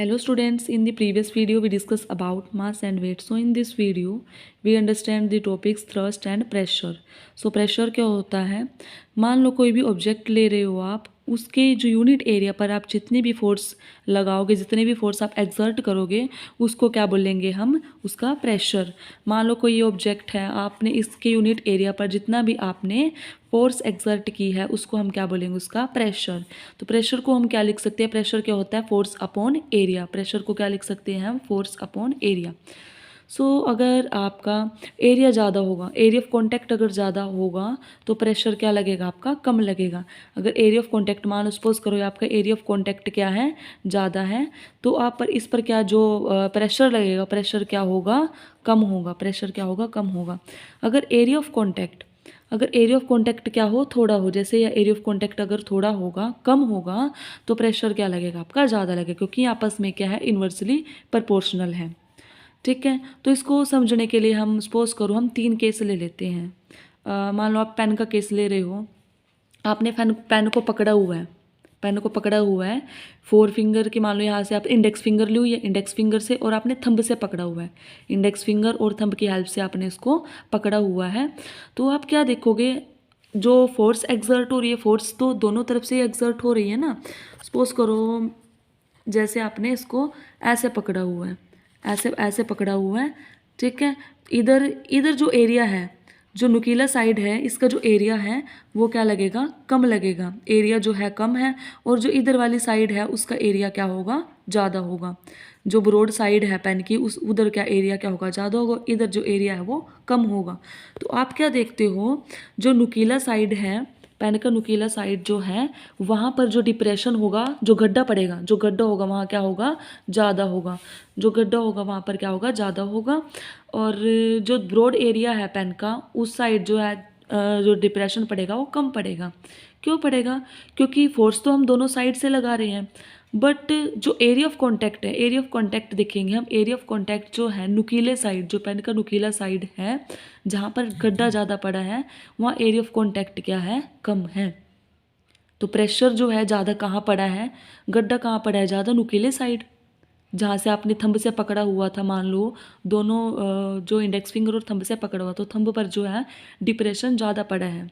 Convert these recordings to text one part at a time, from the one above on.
Hello students, in the previous video we discussed about mass and weight. So in this video we understand the topics thrust and pressure. So pressure क्या होता है? मान लो कोई भी object ले रहे हो आप, उसके जो यूनिट एरिया पर आप जितने भी फोर्स लगाओगे, जितने भी फोर्स आप एक्सर्ट करोगे, उसको क्या बोलेंगे हम? उसका प्रेशर। मान लो कोई ये ऑब्जेक्ट है, आपने इसके यूनिट एरिया पर जितना भी आपने फोर्स एक्सर्ट की है उसको हम क्या बोलेंगे? उसका प्रेशर। तो प्रेशर को हम क्या लिख सकते हैं? प्रेशर क्या होता है? Force upon area. प्रेशर को क्या लिख सकते हैं हम? Force upon area. सो अगर आपका एरिया ज़्यादा होगा, एरिया ऑफ कॉन्टैक्ट अगर ज़्यादा होगा तो प्रेशर क्या लगेगा? आपका कम लगेगा। अगर एरिया ऑफ कॉन्टैक्ट मान लो सपोज करो आपका एरिया ऑफ कॉन्टैक्ट क्या है? ज़्यादा है, तो आप पर इस पर क्या जो प्रेशर लगेगा, प्रेशर क्या होगा? कम होगा। प्रेशर क्या होगा? कम होगा। अगर एरिया ऑफ कॉन्टैक्ट क्या हो? थोड़ा हो, जैसे या एरिया ऑफ कॉन्टैक्ट अगर थोड़ा होगा, कम होगा, तो प्रेशर क्या लगेगा? आपका ज़्यादा लगेगा, क्योंकि आपस में क्या है? इन्वर्सली प्रोपोर्शनल है। ठीक है, तो इसको समझने के लिए हम सपोज करो हम 3 केस ले लेते हैं। मान लो आप पेन का केस ले रहे हो, आपने पेन को पकड़ा हुआ है, पेन को पकड़ा हुआ है 4 फिंगर के, मान लो यहाँ से आप इंडेक्स फिंगर ली हुई है, इंडेक्स फिंगर से, और आपने थंब से पकड़ा हुआ है। इंडेक्स फिंगर और थंब की हेल्प से आपने इसको पकड़ा हुआ है। तो आप क्या देखोगे? जो फोर्स एक्सर्ट हो रही है, फोर्स तो दोनों तरफ से एक्सर्ट हो रही है ना। सपोज करो जैसे आपने इसको ऐसे पकड़ा हुआ है, ऐसे ऐसे पकड़ा हुआ है, ठीक है। इधर इधर जो एरिया है, जो नुकीला साइड है, इसका जो एरिया है वो क्या लगेगा? कम लगेगा। एरिया जो है कम है, और जो इधर वाली साइड है उसका एरिया क्या होगा? ज़्यादा होगा। जो ब्रॉड साइड है पेन की, उस उधर क्या एरिया क्या होगा? ज़्यादा होगा। इधर जो एरिया है वो कम होगा। तो आप क्या देखते हो? जो नुकीला साइड है, पेन का नुकीला साइड जो है, वहाँ पर जो डिप्रेशन होगा, जो गड्ढा पड़ेगा, जो गड्ढा होगा वहाँ क्या होगा? ज़्यादा होगा। जो गड्ढा होगा वहाँ पर क्या होगा? ज़्यादा होगा। और जो ब्रॉड एरिया है पेन का, उस साइड जो है जो डिप्रेशन पड़ेगा वो कम पड़ेगा। क्यों पड़ेगा? क्योंकि फोर्स तो हम दोनों साइड से लगा रहे हैं, बट जो एरिया ऑफ कॉन्टैक्ट है, एरिया ऑफ कॉन्टैक्ट देखेंगे हम, एरिया ऑफ कॉन्टैक्ट जो है नुकीले साइड, जो पेन का नुकीला साइड है, जहाँ पर गड्ढा ज़्यादा पड़ा है, वहाँ एरिया ऑफ कॉन्टैक्ट क्या है? कम है। तो प्रेशर जो है ज़्यादा कहाँ पड़ा है? गड्ढा कहाँ पड़ा है ज़्यादा? नुकीले साइड, जहाँ से आपने थंब से पकड़ा हुआ था। मान लो दोनों जो इंडेक्स फिंगर और थंब से पकड़ा हुआ, तो थंब पर जो है डिप्रेशन ज़्यादा पड़ा है।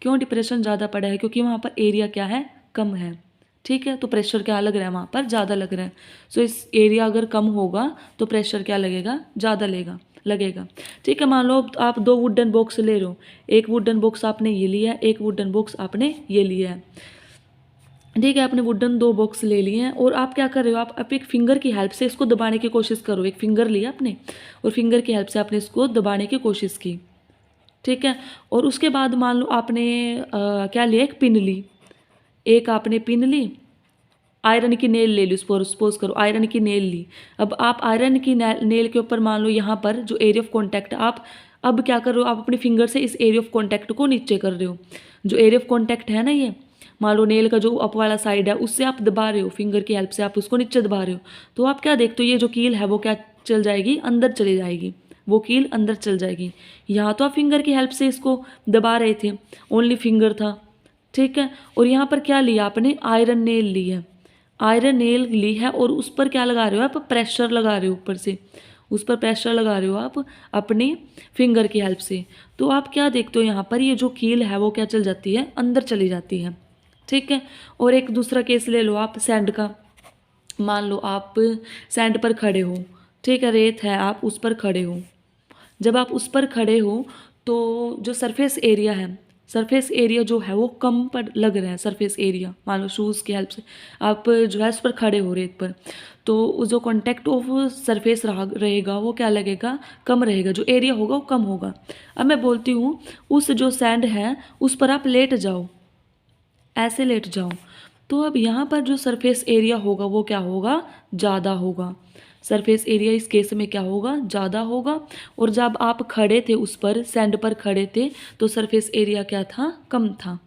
क्यों डिप्रेशन ज़्यादा पड़ा है? क्योंकि वहाँ पर एरिया क्या है? कम है। ठीक है, तो प्रेशर क्या लग रहा है? वहाँ पर ज़्यादा लग रहा है। सो इस एरिया अगर कम होगा तो प्रेशर क्या लगेगा? ज़्यादा लगेगा। ठीक है, मान लो आप 2 वुडन बॉक्स ले रहे हो, एक वुडन बॉक्स आपने ये लिया है, एक वुडन बॉक्स आपने ये लिया है। ठीक है, आपने वुडन 2 बॉक्स ले लिए हैं, और आप क्या कर रहे हो? आप एक फिंगर की हेल्प से इसको दबाने की कोशिश करो। एक फिंगर लिया आपने, और फिंगर की हेल्प से आपने इसको दबाने की कोशिश की। ठीक है, और उसके बाद मान लो आपने क्या लिया? एक पिन ली, एक आपने पिन ली, आयरन की नेल ले ली, सपोज करो आयरन की नेल ली। अब आप आयरन की नेल के ऊपर मान लो यहाँ पर जो एरिया ऑफ कॉन्टैक्ट, आप अब क्या कर रहे हो? आप अपने फिंगर से इस एरिया ऑफ कॉन्टैक्ट को नीचे कर रहे हो। जो एरिया ऑफ कॉन्टैक्ट है ना, ये मान लो नेल का जो अप वाला साइड है, उससे आप दबा रहे हो, फिंगर की हेल्प से आप उसको नीचे दबा रहे हो। तो आप क्या देखते हो? ये जो कील है वो क्या चल जाएगी? अंदर चली जाएगी। वो कील अंदर चल जाएगी। यहाँ तो आप फिंगर की हेल्प से इसको दबा रहे थे, ओनली फिंगर था। ठीक है, और यहाँ पर क्या लिया आपने? आयरन नेल ली है, आयरन नेल ली है, और उस पर क्या लगा रहे हो? आप प्रेशर लगा रहे हो ऊपर से, उस पर प्रेशर लगा रहे हो आप अपनी फिंगर की हेल्प से। तो आप क्या देखते हो? यहाँ पर ये जो कील है वो क्या चल जाती है? अंदर चली जाती है। ठीक है, और एक दूसरा केस ले लो आप सैंड का। मान लो आप सैंड पर खड़े हो, ठीक है, रेत है, आप उस पर खड़े हो। जब आप उस पर खड़े हो तो जो सरफेस एरिया है, सरफेस एरिया जो है वो कम पर लग रहा है। सरफेस एरिया मान लो शूज़ की हेल्प से आप जो है उस पर खड़े हो रेत पर, तो जो कॉन्टैक्ट ऑफ सरफेस रहेगा वो क्या लगेगा? कम रहेगा। जो एरिया होगा वो कम होगा। अब मैं बोलती हूँ उस जो सैंड है उस पर आप लेट जाओ, ऐसे लेट जाओ, तो अब यहाँ पर जो सरफेस एरिया होगा वो क्या होगा? ज़्यादा होगा। सरफेस एरिया इस केस में क्या होगा? ज़्यादा होगा। और जब आप खड़े थे उस पर, सैंड पर खड़े थे, तो सरफेस एरिया क्या था? कम था।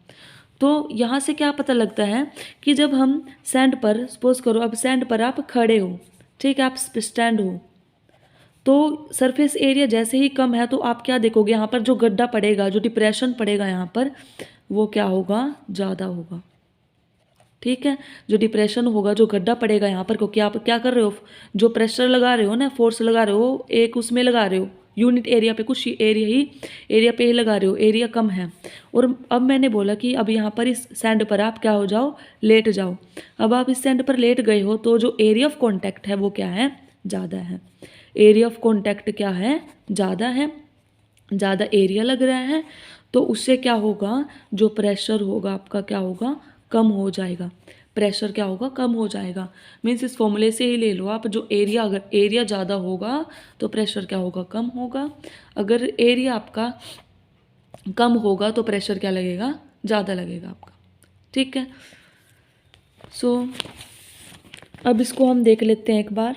तो यहाँ से क्या पता लगता है कि जब हम सैंड पर, सपोज करो अब सैंड पर आप खड़े हो, ठीक है, आप स्टैंड हो, तो सरफेस एरिया जैसे ही कम है तो आप क्या देखोगे? यहाँ पर जो गड्ढा पड़ेगा, जो डिप्रेशन पड़ेगा यहाँ पर, वो क्या होगा? ज़्यादा होगा। ठीक है। जो डिप्रेशन होगा, जो गड्ढा पड़ेगा यहाँ पर, क्योंकि आप क्या कर रहे हो, जो प्रेशर लगा रहे हो ना, फोर्स लगा रहे हो, एक उसमें लगा रहे हो यूनिट एरिया पे, कुछ एरिया पे ही लगा रहे हो, एरिया कम है। और अब मैंने बोला कि अब यहाँ पर इस सैंड पर आप क्या हो जाओ, लेट जाओ। अब आप इस सैंड पर लेट गए हो तो जो एरिया ऑफ कॉन्टैक्ट है वो क्या है, ज़्यादा है। एरिया ऑफ कॉन्टैक्ट क्या है, ज़्यादा है, ज़्यादा एरिया लग रहा है, तो उससे क्या होगा, जो प्रेशर होगा आपका क्या होगा, कम हो जाएगा। प्रेशर क्या होगा, कम हो जाएगा। मीन्स इस फॉर्मूले से ही ले लो आप, जो एरिया, अगर एरिया ज़्यादा होगा तो प्रेशर क्या होगा, कम होगा। अगर एरिया आपका कम होगा तो प्रेशर क्या लगेगा, ज़्यादा लगेगा आपका। ठीक है। सो अब इसको हम देख लेते हैं एक बार।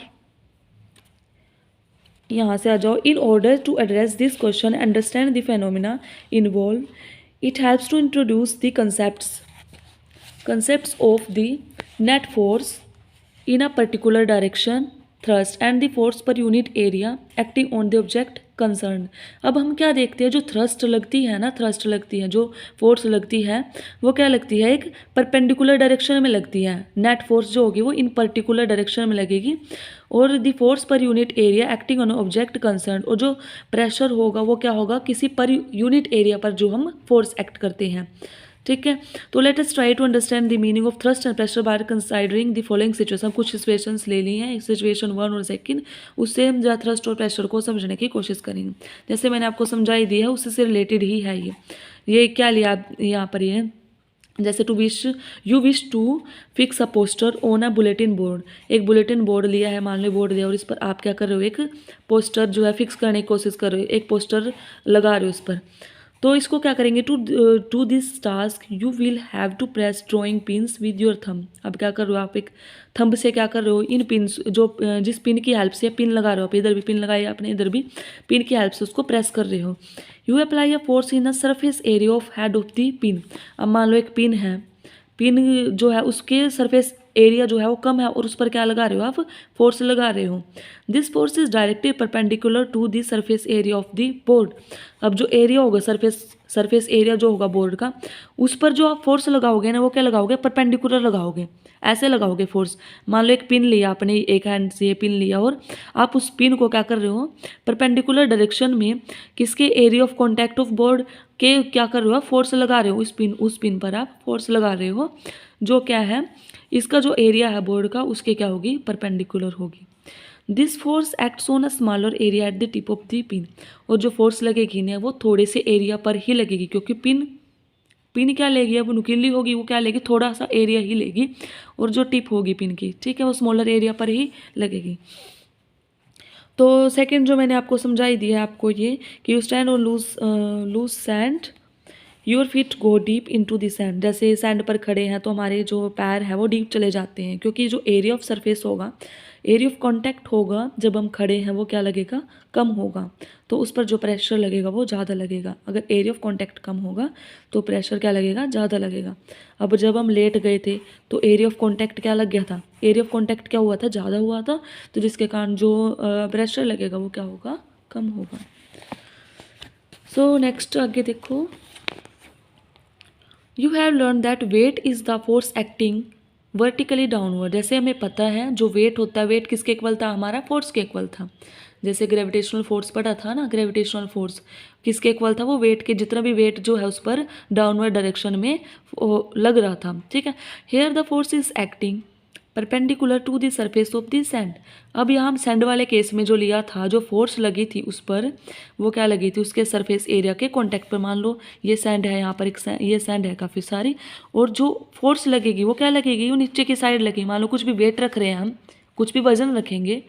यहाँ से आ जाओ। In order to address this question, understand the phenomena involve, it helps to introduce the concepts of the net force in a particular direction, thrust and the force per unit area acting on the object concerned। अब हम क्या देखते हैं, जो thrust लगती है ना, thrust लगती है, जो फोर्स लगती है वो क्या लगती है, एक परपेंडिकुलर डायरेक्शन में लगती है। नेट फोर्स जो होगी वो इन पर्टिकुलर डायरेक्शन में लगेगी। और the force per unit area acting on object concern, और जो प्रेशर होगा वो क्या होगा, किसी पर यूनिट एरिया पर जो हम फोर्स एक्ट करते हैं। ठीक है। तो let us try to understand the meaning of thrust and pressure by considering the following situation. कुछ सिचुएशंस ले ली हैं, सिचुएशन 1 और सेकंड, उससे हम जरा थ्रस्ट और प्रेशर को समझने की कोशिश करेंगे। जैसे मैंने आपको समझाई दी है उससे रिलेटेड ही है ये क्या लिया यहाँ पर, ये जैसे you wish to fix a poster on a bulletin board. एक बुलेटिन बोर्ड लिया है, मान लो बोर्ड दिया, और इस पर आप क्या कर रहे हो, एक पोस्टर जो है फिक्स करने की कोशिश कर रहे हो, एक पोस्टर लगा रहे हो इस पर। तो इसको क्या करेंगे, to this task you will have to press drawing pins with your thumb. अब क्या कर रहे हो आप, एक थंब से क्या कर रहे हो, इन पिन्स, जो जिस पिन की हेल्प से पिन लगा रहे हो आप, इधर भी पिन लगाई आपने, इधर भी पिन की हेल्प से उसको प्रेस कर रहे हो। You apply a force in a surface area of head of the pin. अब मान लो एक पिन है, पिन जो है उसके सरफेस एरिया जो है वो कम है, और उस पर क्या लगा रहे हो आप, फोर्स लगा रहे हो। This force is directly perpendicular to the surface area of the board. अब जो एरिया होगा, सरफेस एरिया जो होगा बोर्ड का, उस पर जो आप फोर्स लगाओगे ना वो क्या लगाओगे, परपेंडिकुलर लगाओगे, ऐसे लगाओगे फोर्स। मान लो एक पिन लिया आपने, एक हैंड से ये पिन लिया, और आप उस पिन को क्या कर रहे हो, परपेंडिकुलर डायरेक्शन में किसके area of contact of board के क्या कर रहे हो, फोर्स लगा रहे हो। उस पिन पर आप फोर्स लगा रहे हो, जो क्या है, इसका जो एरिया है बोर्ड का उसके क्या होगी, परपेंडिकुलर होगी। This force acts on a smaller area at the tip of the pin. और जो फोर्स लगेगी ना वो थोड़े से एरिया पर ही लगेगी, क्योंकि पिन क्या लेगी, अब नुकीली होगी, वो क्या लेगी, थोड़ा सा एरिया ही लेगी, और जो टिप होगी पिन की, ठीक है, वो स्मॉलर एरिया पर ही लगेगी। तो सेकंड जो मैंने आपको समझाई दी है आपको ये, कि you stand on loose sand, your feet go deep into the sand. जैसे सैंड पर खड़े हैं तो हमारे जो पैर हैं वो डीप चले जाते हैं, क्योंकि जो एरिया ऑफ सरफेस होगा, एरिया ऑफ कांटेक्ट होगा जब हम खड़े हैं, वो क्या लगेगा, कम होगा, तो उस पर जो प्रेशर लगेगा वो ज़्यादा लगेगा। अगर एरिया ऑफ कांटेक्ट कम होगा तो प्रेशर क्या लगेगा, ज़्यादा लगेगा। अब जब हम लेट गए थे तो एरिया ऑफ कांटेक्ट क्या लग गया था, एरिया ऑफ कांटेक्ट क्या हुआ था, ज़्यादा हुआ था, तो जिसके कारण जो प्रेशर लगेगा वो क्या होगा, कम होगा। सो नेक्स्ट आगे देखो, you have learn that weight is the force acting vertically downward. जैसे हमें पता है जो वेट होता है, वेट किसके इक्वल था, हमारा फोर्स के इक्वल था। जैसे ग्रेविटेशनल फोर्स पढ़ा था ना, ग्रेविटेशनल फोर्स किसके इक्वल था, वो वेट के, जितना भी वेट जो है उस पर डाउनवर्ड डायरेक्शन में लग रहा था। ठीक है। Here the force is acting perpendicular to the surface of the sand. अब यहाँ हम सैंड वाले केस में जो लिया था, जो फोर्स लगी थी उस पर, वो क्या लगी थी, उसके सरफेस एरिया के कॉन्टैक्ट पर। मान लो ये सैंड है, यहाँ पर ये सैंड है काफ़ी सारी, और जो फोर्स लगेगी वो क्या लगेगी, वो नीचे की साइड लगेगी। मान लो कुछ भी वेट रख रहे हैं हम, कुछ भी वजन रखेंगे,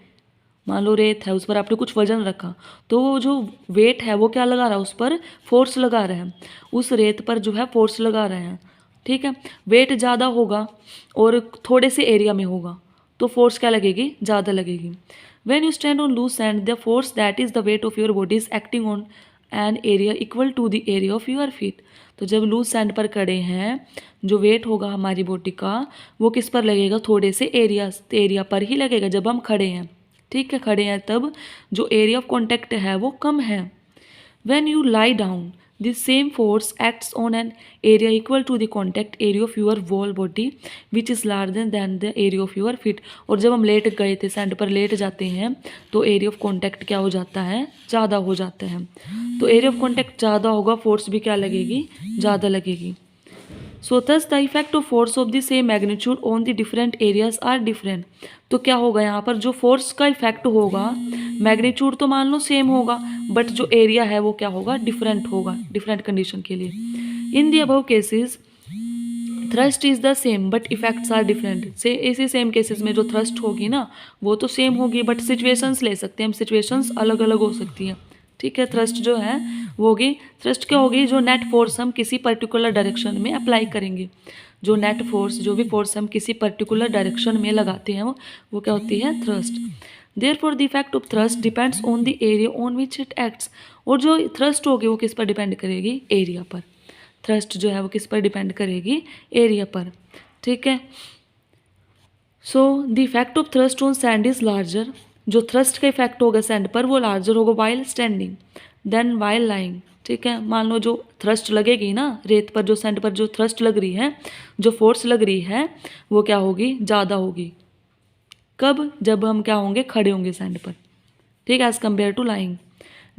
मान लो रेत है, उस पर आपने कुछ वजन रखा, तो वो जो वेट है वो क्या लगा रहा है, उस पर फोर्स लगा रहे हैं, उस रेत पर जो है फोर्स लगा रहे हैं। ठीक है। वेट ज़्यादा होगा और थोड़े से एरिया में होगा तो फोर्स क्या लगेगी, ज़्यादा लगेगी। When you stand on loose sand the force that is the weight of your body is acting on an area equal to the area of your feet. तो जब लूज सैंड पर खड़े हैं, जो वेट होगा हमारी बॉडी का वो किस पर लगेगा, थोड़े से एरिया पर ही लगेगा जब हम खड़े हैं। ठीक है, खड़े हैं तब जो एरिया ऑफ कॉन्टैक्ट है वो कम है। When you lie down The same force acts on an area equal to the contact area of your whole body which is larger than the area of your feet. और जब हम late गए थे, sand पर late जाते हैं तो area of contact क्या हो जाता है, ज़्यादा हो जाता है। तो एरिया ऑफ कॉन्टैक्ट ज़्यादा होगा, फोर्स भी क्या लगेगी, ज़्यादा लगेगी। सो thus the effect of force of the same magnitude on the different areas are different। तो क्या होगा यहाँ पर, जो फोर्स का इफेक्ट होगा, मैग्नीट्यूड तो मान लो सेम होगा बट जो एरिया है वो क्या होगा, डिफरेंट होगा, डिफरेंट कंडीशन के लिए। In the above cases thrust is the same but effects are different. से इसी सेम केसेस में जो थ्रस्ट होगी ना वो तो सेम होगी बट सिचुएशंस ले सकते हैं हम, सिचुएशंस अलग अलग हो सकती हैं। ठीक है, थ्रस्ट जो है वो होगी, थ्रस्ट क्या होगी, जो नेट फोर्स हम किसी पर्टिकुलर डायरेक्शन में अप्लाई करेंगे। जो नेट फोर्स, जो भी फोर्स हम किसी पर्टिकुलर डायरेक्शन में लगाते हैं वो क्या होती है, thrust. Therefore the effect of thrust depends on the area on which it acts. और जो थ्रस्ट होगी वो किस पर डिपेंड करेगी, एरिया पर। थ्रस्ट जो है वो किस पर डिपेंड करेगी, एरिया पर। ठीक है, so the effect of thrust on sand is larger. जो थ्रस्ट का इफेक्ट होगा सैंड पर वो लार्जर होगा while standing than while lying. ठीक है, मान लो जो थ्रस्ट लगेगी ना रेत पर, जो सैंड पर जो थ्रस्ट लग रही है, जो फोर्स लग रही है वो क्या होगी, ज़्यादा होगी। कब, जब हम क्या होंगे, खड़े होंगे सैंड पर। ठीक है, as compare to lying.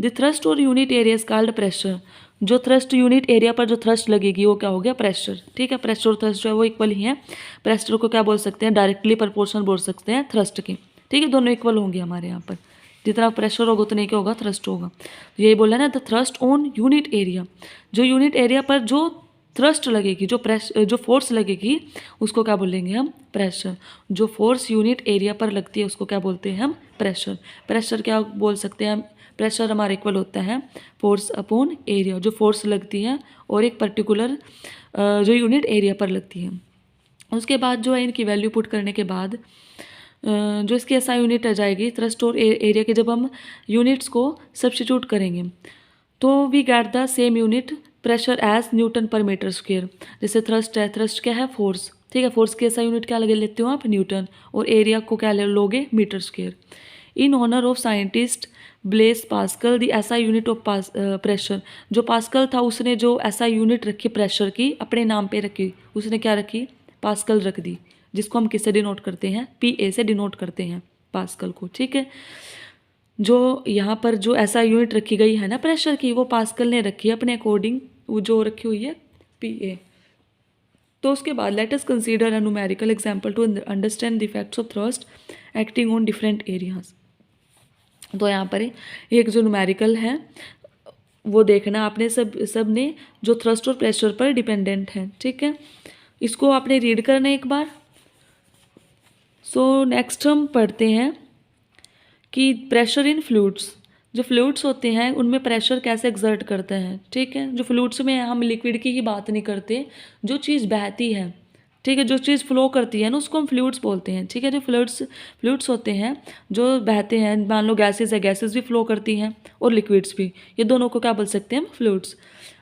The thrust और unit area is called pressure. जो थ्रस्ट यूनिट एरिया पर जो थ्रस्ट लगेगी वो क्या हो गया, प्रेशर। ठीक है, प्रेशर और थ्रस्ट जो है वो इक्वल ही है। प्रेशर को क्या बोल सकते हैं, डायरेक्टली प्रोपोर्शनल बोल सकते हैं थ्रस्ट के। ठीक है, दोनों इक्वल होंगे हमारे यहाँ पर, जितना प्रेशर होगा उतना क्या होगा, थ्रस्ट होगा। तो यही बोला ना, the thrust on unit area. जो यूनिट एरिया पर जो थ्रस्ट लगेगी, जो फोर्स लगेगी उसको क्या बोलेंगे हम, प्रेशर। जो फोर्स यूनिट एरिया पर लगती है उसको क्या बोलते हैं हम, प्रेशर। प्रेशर क्या बोल सकते हैं हम, प्रेशर हमारा इक्वल होता है फोर्स अपॉन एरिया। जो फोर्स लगती है और एक पर्टिकुलर जो यूनिट एरिया पर लगती है। उसके बाद जो है इनकी वैल्यू पुट करने के बाद जो इसकी एसआई यूनिट आ जाएगी थ्रस्ट और एरिया के, जब हम यूनिट्स को सब्स्टिट्यूट करेंगे तो we get the same unit pressure as newton per metre square. जैसे थ्रस्ट है, थ्रस्ट क्या है, फोर्स। ठीक है, फोर्स की एसआई यूनिट क्या लगे लेते हो आप, न्यूटन, और एरिया को क्या लोगे, metre square. In honour of scientist Blaise Pascal the SI unit of pressure. जो पास्कल था उसने जो एसआई यूनिट रखी प्रेशर की, अपने नाम पे रखी, उसने क्या रखी, पास्कल रख दी, जिसको हम किससे डिनोट करते हैं, पीए से डिनोट करते हैं पास्कल को। ठीक है, जो यहाँ पर जो एसआई यूनिट रखी गई है ना प्रेशर की, वो पास्कल ने रखी है अपने अकॉर्डिंग, वो जो रखी हुई है पीए। तो उसके बाद let us consider a numerical example to understand the effects of thrust acting on different areas. तो यहाँ पर एक जो न्यूमेरिकल है वो देखना आपने, सब ने जो थ्रस्ट और प्रेशर पर डिपेंडेंट है। ठीक है, इसको आपने रीड करना एक बार। सो नेक्स्ट हम पढ़ते हैं कि प्रेशर इन फ्लूइड्स। जो फ्लूइड्स होते हैं उनमें प्रेशर कैसे एक्सर्ट करते हैं। ठीक है, जो फ्लूइड्स में हम लिक्विड की ही बात नहीं करते, जो चीज़ बहती है, ठीक है, जो चीज़ फ्लो करती है ना उसको हम फ्लूइड्स बोलते हैं। ठीक है, जो फ्लूइड्स होते हैं जो बहते हैं, मान लो गैसेज है, गैसेज भी फ्लो करती हैं और लिक्विड्स भी, ये दोनों को क्या बोल सकते हैं हम, fluids.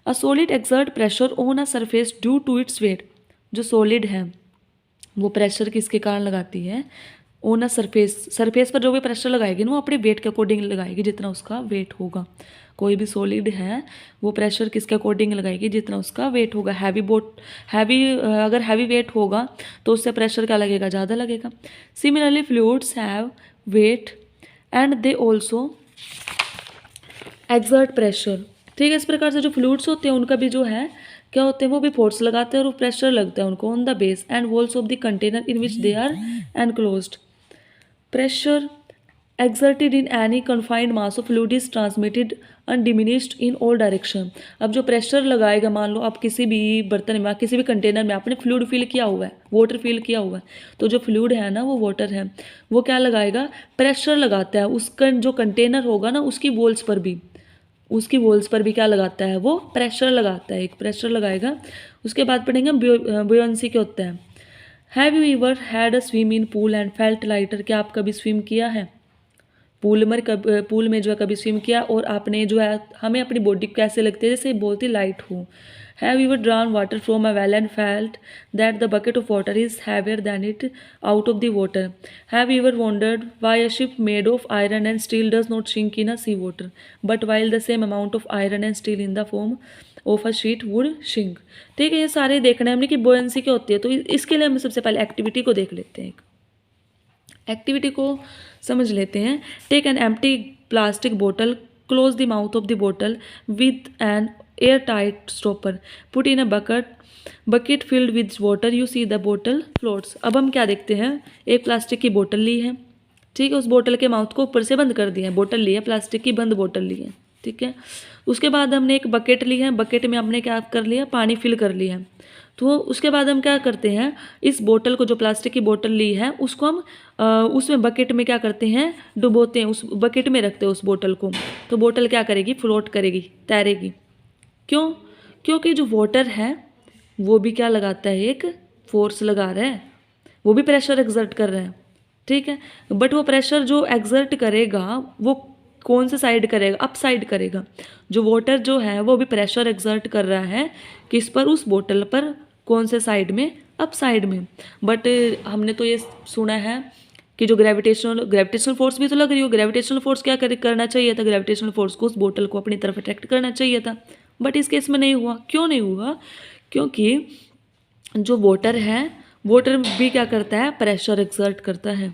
A solid exert pressure on a surface due to its weight. जो सॉलिड है वो प्रेशर किसके कारण लगाती है, ऑन अ सरफेस पर जो भी प्रेशर लगाएगी ना वो अपने वेट के अकॉर्डिंग लगाएगी, जितना उसका वेट होगा। कोई भी सॉलिड है वो प्रेशर किसके अकॉर्डिंग लगाएगी, जितना उसका वेट होगा। अगर हैवी वेट होगा तो उससे प्रेशर क्या लगेगा, ज़्यादा लगेगा। Similarly fluids have weight and they also exert pressure. ठीक है, इस प्रकार से जो फ्लूइड्स होते हैं उनका भी जो है क्या होते हैं, वो भी फोर्स लगाते हैं और प्रेशर लगता है उनको on the base and walls of the container in which they are enclosed. Pressure exerted in any confined mass of fluid is transmitted undiminished in all direction। अब जो प्रेशर लगाएगा, मान लो आप किसी भी बर्तन में, किसी भी कंटेनर में आपने फ्लूइड फिल किया हुआ है, वाटर फिल किया हुआ है, तो जो फ्लूइड है ना वो वाटर है, वो क्या लगाएगा, प्रेशर लगाता है। उसका जो कंटेनर होगा ना उसकी वॉल्स पर भी क्या लगाता है, वो प्रेशर लगाता है, एक प्रेशर लगाएगा। उसके बाद पढ़ेंगे बुयांसी क्या होता है। Have you ever had a swim in pool and felt lighter. क्या आप कभी स्विम किया है पूल में जो है कभी स्विम किया और आपने जो है, हमें अपनी बॉडी कैसे लगती है, जैसे बहुत ही लाइट हो। Have you ever drawn water from a well and felt that the bucket of water is heavier than it out of the water? Have you ever wondered why a ship made of iron and steel does not sink in a sea water, but while the same amount of iron and steel in the form of a sheet would sink? ठीक है, ये सारे देखना है हमने कि बुओयंसी क्या होती है। तो इसके लिए हम सबसे पहले एक्टिविटी को देख लेते हैं। एक्टिविटी को समझ लेते हैं। Take an empty plastic bottle, close the mouth of the bottle with an air tight stopper, put in a bucket filled with water, you see the bottle floats. अब हम क्या देखते हैं, एक प्लास्टिक की बोतल ली है, ठीक है, उस बोतल के माउथ को ऊपर से बंद कर दिया है, बोतल ली है, प्लास्टिक की बंद बोतल ली है, ठीक है। उसके बाद हमने एक बकेट ली है, बकेट में हमने क्या कर लिया, पानी फिल कर लिया है। तो उसके बाद हम क्या करते हैं, इस बोतल को, जो प्लास्टिक की बोतल ली है, उसको हम उसमें बकेट में क्या करते हैं, डुबोते हैं, उस बकेट में रखते हैं उस बोतल को। तो बोतल क्या करेगी, फ्लोट करेगी, तैरेगी। क्यों? क्योंकि जो वाटर है वो भी क्या लगाता है, एक फोर्स लगा रहा है, वो भी प्रेशर एक्सर्ट कर रहा है, ठीक है। बट वो प्रेशर जो एक्सर्ट करेगा वो कौन से साइड करेगा, अप साइड करेगा। जो वाटर जो है वो भी प्रेशर एक्सर्ट कर रहा है किस पर, उस बोतल पर, कौन से साइड में, अप साइड में। बट हमने तो ये सुना है कि जो ग्रेविटेशनल फोर्स भी तो लग रही हो, ग्रेविटेशनल फोर्स क्या करना चाहिए था, ग्रेविटेशनल फोर्स को उस बोतल को अपनी तरफ अट्रैक्ट करना चाहिए था। बट इस केस में नहीं हुआ। क्यों नहीं हुआ? क्योंकि जो वाटर है, वाटर भी क्या करता है, प्रेशर एक्सर्ट करता है।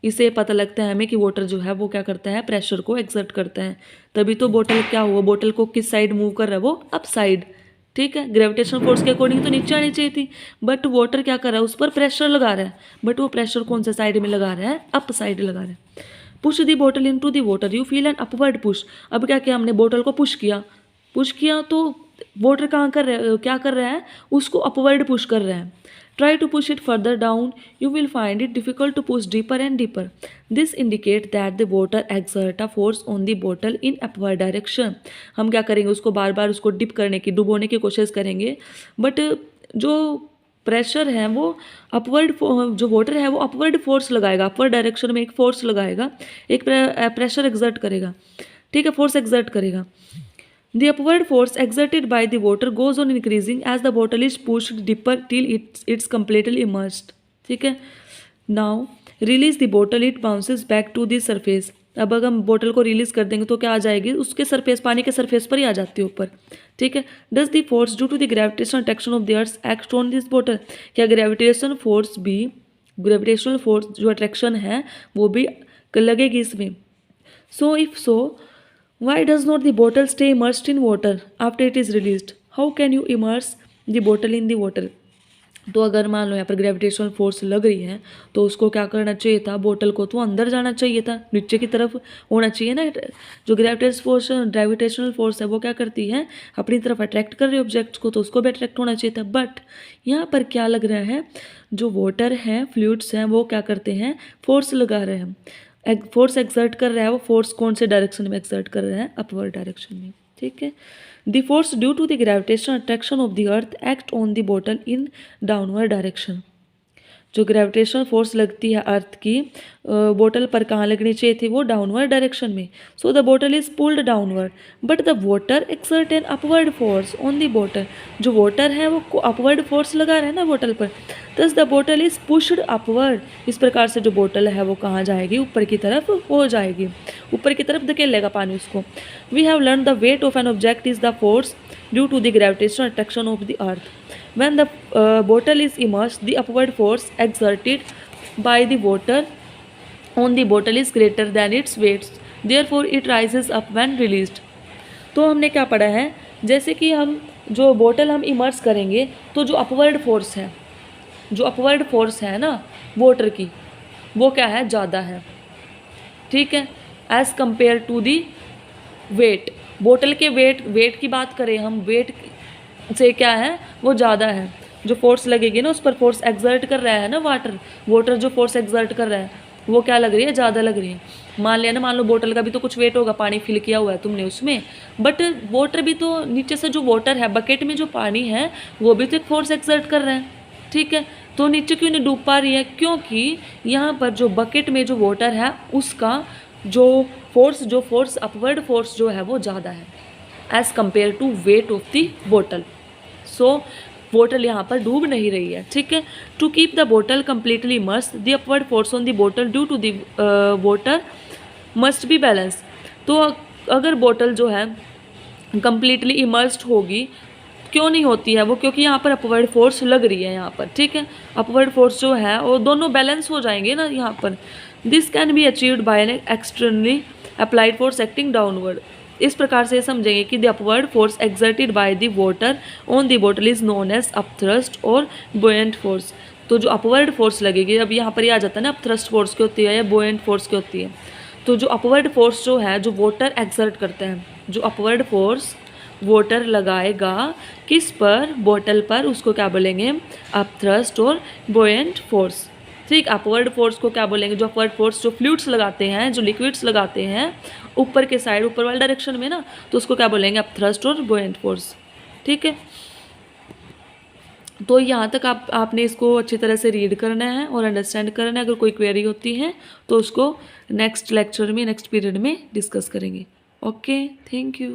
इसे पता लगता है हमें कि वाटर जो है वो क्या करता है, प्रेशर को एक्सर्ट करता है। तभी तो बोतल क्या हुआ, बोतल को किस साइड मूव कर रहा है, वो अप साइड, ठीक है। ग्रेविटेशनल फोर्स के अकॉर्डिंग तो नीचे आनी चाहिए थी, बट वाटर क्या कर रहा है, उस पर प्रेशर लगा रहा है। बट वो प्रेशर कौन से साइड में लगा रहा है, अप साइड लगा रहा है। Push the bottle into the water, you feel an upward push. अब क्या किया हमने, बोतल को पुश किया तो वाटर कहाँ कर रहा है, क्या कर रहा है, उसको अपवर्ड पुश कर रहा है। Try to push it further down. You will find it difficult to push deeper and deeper. This indicates that the water exerts a force on the bottle in upward direction. हम क्या करेंगे, उसको बार बार उसको dip करने की, डुबोने की कोशिश करेंगे। बट जो प्रेशर है वो अपवर्ड, जो वाटर है वो अपवर्ड फोर्स लगाएगा, अपवर्ड डायरेक्शन में एक फोर्स लगाएगा, एक प्रेशर एक्सर्ट करेगा, ठीक है, फोर्स एक्सर्ट करेगा। The upward force exerted by the water goes on increasing as the bottle is pushed deeper till it's completely immersed. ठीक है। Now release the bottle, it bounces back to the surface. अब अगर हम बोतल को release कर देंगे तो क्या आ जाएगी, उसके सरफेस, पानी के सरफेस पर ही आ जाती है ऊपर, ठीक है। Does the force due to the gravitational attraction of the earth act on this bottle? क्या ग्रेविटेशन फोर्स भी, ग्रेविटेशनल फोर्स जो अट्रैक्शन है वो भी लगेगी इसमें। So if so, why does not the bottle stay immersed in water after it is released? How can you immerse the bottle in the water? तो अगर मान लो यहाँ पर ग्रेविटेशनल फोर्स लग रही है तो उसको क्या करना चाहिए था, बोतल को तो अंदर जाना चाहिए था, नीचे की तरफ होना चाहिए ना। जो ग्रेविटेशनल फोर्स है वो क्या करती है, अपनी तरफ अट्रैक्ट कर रही है ऑब्जेक्ट्स को, तो उसको भी अट्रैक्ट होना चाहिए था। बट यहाँ पर क्या लग रहा है, जो वाटर है, फ्लूइड्स हैं, वो क्या करते हैं, फोर्स लगा रहे हैं, फोर्स एक्सर्ट कर रहा है। वो फोर्स कौन से डायरेक्शन में एक्सर्ट कर रहा है, अपवर्ड डायरेक्शन में, ठीक है। The force due to the gravitational attraction of the earth act on the bottle in downward direction. जो ग्रेविटेशनल फोर्स लगती है अर्थ की, बोतल पर कहाँ लगनी चाहिए थी, वो डाउनवर्ड डायरेक्शन में। सो द बोतल is pulled downward but the water exert an upward force on the बोतल। जो वाटर है वो अपवर्ड फोर्स लगा रहा है ना बोतल पर, दस द बोतल इज पुश्ड अपवर्ड। इस प्रकार से जो बोतल है वो कहाँ जाएगी, ऊपर की तरफ हो जाएगी, ऊपर की तरफ धकेलेगा पानी उसको। We have learn the weight of an object is the force due to the gravitational attraction of the earth. When the bottle is immersed, the upward force exerted by the water on the bottle is greater than its weight. Therefore, it rises up when released. तो हमने क्या पढ़ा है, जैसे कि हम जो बोतल हम इमर्स करेंगे तो जो अपवर्ड फोर्स है, जो अपवर्ड फोर्स है ना वाटर की, वो क्या है, ज़्यादा है, ठीक है, as compare to the weight. बोतल के वेट की बात करें हम, वेट से क्या है, वो ज़्यादा है। जो फोर्स लगेगी ना, उस पर फोर्स एक्सर्ट कर रहा है ना वाटर जो फोर्स एक्सर्ट कर रहा है वो क्या लग रही है, ज़्यादा लग रही है। मान लिया ना, मान लो बोतल का भी तो कुछ वेट होगा, पानी फिल किया हुआ है तुमने उसमें, बट वाटर भी तो, नीचे से जो वाटर है, बकेट में जो पानी है वो भी तो एक फोर्स एक्सर्ट कर रहा है, ठीक है। तो नीचे क्यों नहीं डूब पा रही है, क्योंकि यहाँ पर जो बकेट में जो वाटर है उसका जो फोर्स अपवर्ड फोर्स जो है वो ज़्यादा है as compare to weight of the बोतल। सो बोतल यहाँ पर डूब नहीं रही है, ठीक है। To keep the bottle completely immersed the upward force on the bottle due to the water must be balance. तो अगर बोतल जो है कम्प्लीटली इमर्स्ड होगी, क्यों नहीं होती है वो, क्योंकि यहाँ पर अपवर्ड फोर्स लग रही है यहाँ पर, ठीक है। अपवर्ड फोर्स जो है वो दोनों बैलेंस हो जाएंगे ना यहाँ पर। This can be achieved by an externally applied force acting downward. इस प्रकार से समझेंगे कि the upward force exerted by the water on the बोतल इज नोन एज अपथ्रस्ट और बुएंट फोर्स। तो जो अपवर्ड फोर्स लगेगी, अब यहाँ पर ये आ जाता है ना, अपथ्रस्ट फोर्स की होती है या बुएंट फोर्स की होती है। तो जो अपवर्ड फोर्स जो है, जो वाटर एक्सर्ट करते हैं, जो अपवर्ड फोर्स वाटर लगाएगा किस पर, बोतल पर, उसको क्या बोलेंगे, अपथ्रस्ट और बुएंट फोर्स, ठीक। अपवर्ड फोर्स को क्या बोलेंगे, जो अपवर्ड फोर्स जो फ्लूइड्स लगाते हैं, जो लिक्विड्स लगाते हैं ऊपर के साइड, ऊपर वाले डायरेक्शन में ना, तो उसको क्या बोलेंगे, अपथ्रस्ट और बुएंट फोर्स, ठीक है। तो यहाँ तक आपने इसको अच्छी तरह से रीड करना है और अंडरस्टैंड करना है। अगर कोई क्वेरी होती है तो उसको नेक्स्ट लेक्चर में, नेक्स्ट पीरियड में डिस्कस करेंगे। Okay, thank you.